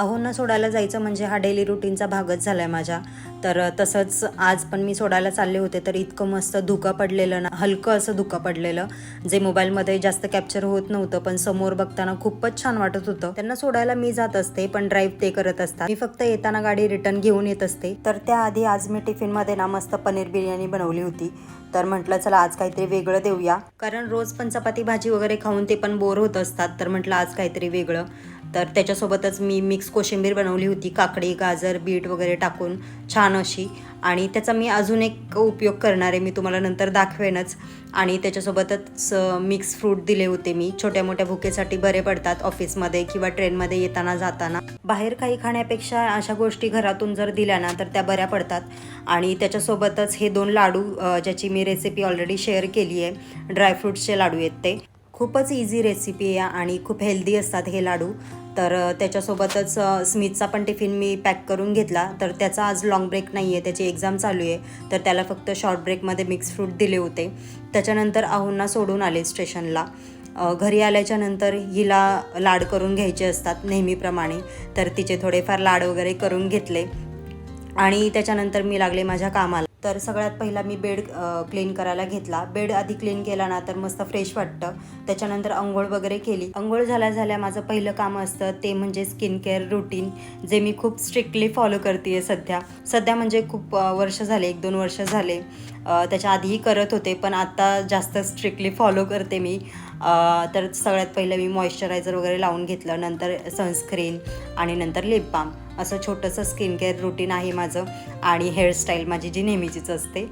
आहोंना सोडायला जायचं म्हणजे हा डेली रुटीनचा भागच झाला आहे माझ्या. तर तसंच आज पण मी सोडायला चालले होते तर इतकं मस्त धुकं पडलेलं ना, हलकं असं धुकं पडलेलं जे मोबाईलमध्ये जास्त कॅप्चर होत नव्हतं, पण समोर बघताना खूपच छान वाटत होतं. त्यांना सोडायला मी जात असते पण ड्राईव्ह ते करत असतात. मी फक्त येताना गाडी रिटर्न घेऊन येत असते. तर त्याआधी आज मी टिफिनमध्ये ना मस्त पनीर बिर्याणी बनवली होती. तर म्हटलं चला आज काहीतरी वेगळं देऊया, कारण रोज पण चपाती भाजी वगैरे खाऊन ते पण बोर होत असतात. तर म्हटलं आज काहीतरी वेगळं. तर त्याच्यासोबतच मी मिक्स कोशिंबीर बनवली होती, काकडी गाजर बीट वगैरे टाकून छान अशी. आणि त्याचा मी अजून एक उपयोग करणार आहे, मी तुम्हाला नंतर दाखवेनच. आणि त्याच्यासोबतच मिक्स फ्रूट दिले होते मी, छोट्या मोठ्या भुकेसाठी बरे पडतात ऑफिसमध्ये किंवा ट्रेनमध्ये येताना जाताना. बाहेर काही खाण्यापेक्षा अशा गोष्टी घरातून जर दिल्या ना तर त्या बऱ्या पडतात. आणि त्याच्यासोबतच हे 2 लाडू ज्याची मी रेसिपी ऑलरेडी शेअर केली आहे, ड्रायफ्रूट्सचे लाडू आहेत ते. खूपच इझी रेसिपी आहे आणि खूप हेल्दी असतात हे लाडू. तर त्याच्यासोबतच स्मितचा पण टिफिन मी पॅक करून घेतला. तर त्याचा आज लाँग ब्रेक नाही आहे, त्याची एक्झाम चालू आहे. तर त्याला फक्त शॉर्ट ब्रेकमध्ये मिक्स फ्रूट दिले होते. त्याच्यानंतर आहोंना सोडून आले स्टेशनला. घरी आल्याच्या नंतर हिला लाड करून घ्यायचे असतात नेहमीप्रमाणे. तर तिचे थोडेफार लाड वगैरे करून घेतले आणि त्याच्यानंतर मी लागले माझ्या कामाला. तर सगळ्यात पहिला मी बेड क्लीन करायला घेतला. बेड आधी क्लीन केला ना तर मस्त फ्रेश वाटतं. त्याच्यानंतर अंघोळ वगैरे केली. अंघोळ झाल्या माझं पहिलं काम असतं ते म्हणजे स्किन केअर रुटीन, जे मी खूप स्ट्रिक्टली फॉलो करते आहे सध्या म्हणजे खूप वर्ष झाले, 1-2 वर्ष झाले. त्याच्या आधीही करत होते पण आता जास्त स्ट्रिक्टली फॉलो करते मी. तर सगळ्यात पहिलं मी मॉइश्चरायझर वगैरे लावून घेतलं, नंतर सनस्क्रीन आणि नंतर लिप बाम. असं छोटंसं स्किन केअर रुटीन आहे माझं. आणि हेअरस्टाईल माझी जी नेहमीचीच असते.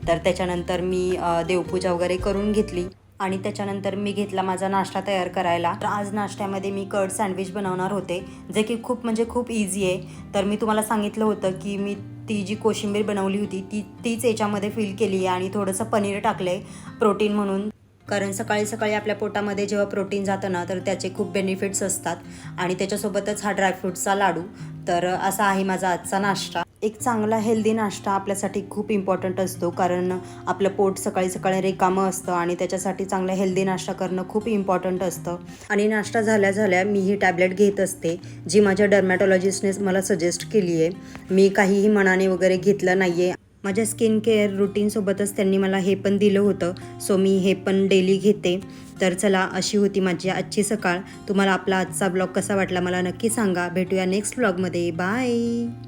तर त्याच्यानंतर मी देवपूजा वगैरे करून घेतली आणि त्याच्यानंतर मी घेतला माझा नाश्ता तयार करायला. तर आज नाश्त्यामध्ये मी कर्ड सँडविच बनवणार होते, जे की खूप म्हणजे खूप इझी आहे. तर मी तुम्हाला सांगितलं होतं की मी ती जी कोशिंबीर बनवली होती तीच याच्यामध्ये फिल केली आहे आणि थोडंसं पनीर टाकलं आहे प्रोटीन म्हणून. कारण सकाळी सकाळी आपल्या पोटामध्ये जेव्हा प्रोटीन जातं ना तर त्याचे खूप बेनिफिट्स असतात. आणि त्याच्यासोबतच हा ड्रायफ्रूटचा लाडू. तर असा आहे माझा आजचा नाश्ता. एक चांगला हेल्दी नाश्ता आपल्यासाठी खूप इम्पॉर्टंट असतो, कारण आपलं पोट सकाळी सकाळी रिकामं असतं आणि त्याच्यासाठी चांगला हेल्दी नाश्ता करणं खूप इम्पॉर्टंट असतं. आणि नाश्ता झाल्या मी ही टॅबलेट घेत असते, जी माझ्या डर्मॅटॉलॉजिस्टने मला सजेस्ट केली आहे. मी काहीही मनाने वगैरे घेतलं नाही आहे. माझ्या स्किन केअर रुटीनसोबतच त्यांनी मला हे पण दिलं होतं, सो मी हे पण डेली घेते. तर चला, अशी होती माझी आजची सकाळ. तुम्हाला आपला आजचा ब्लॉग कसा वाटला मला नक्की सांगा. भेटूया नेक्स्ट ब्लॉगमध्ये. बाय.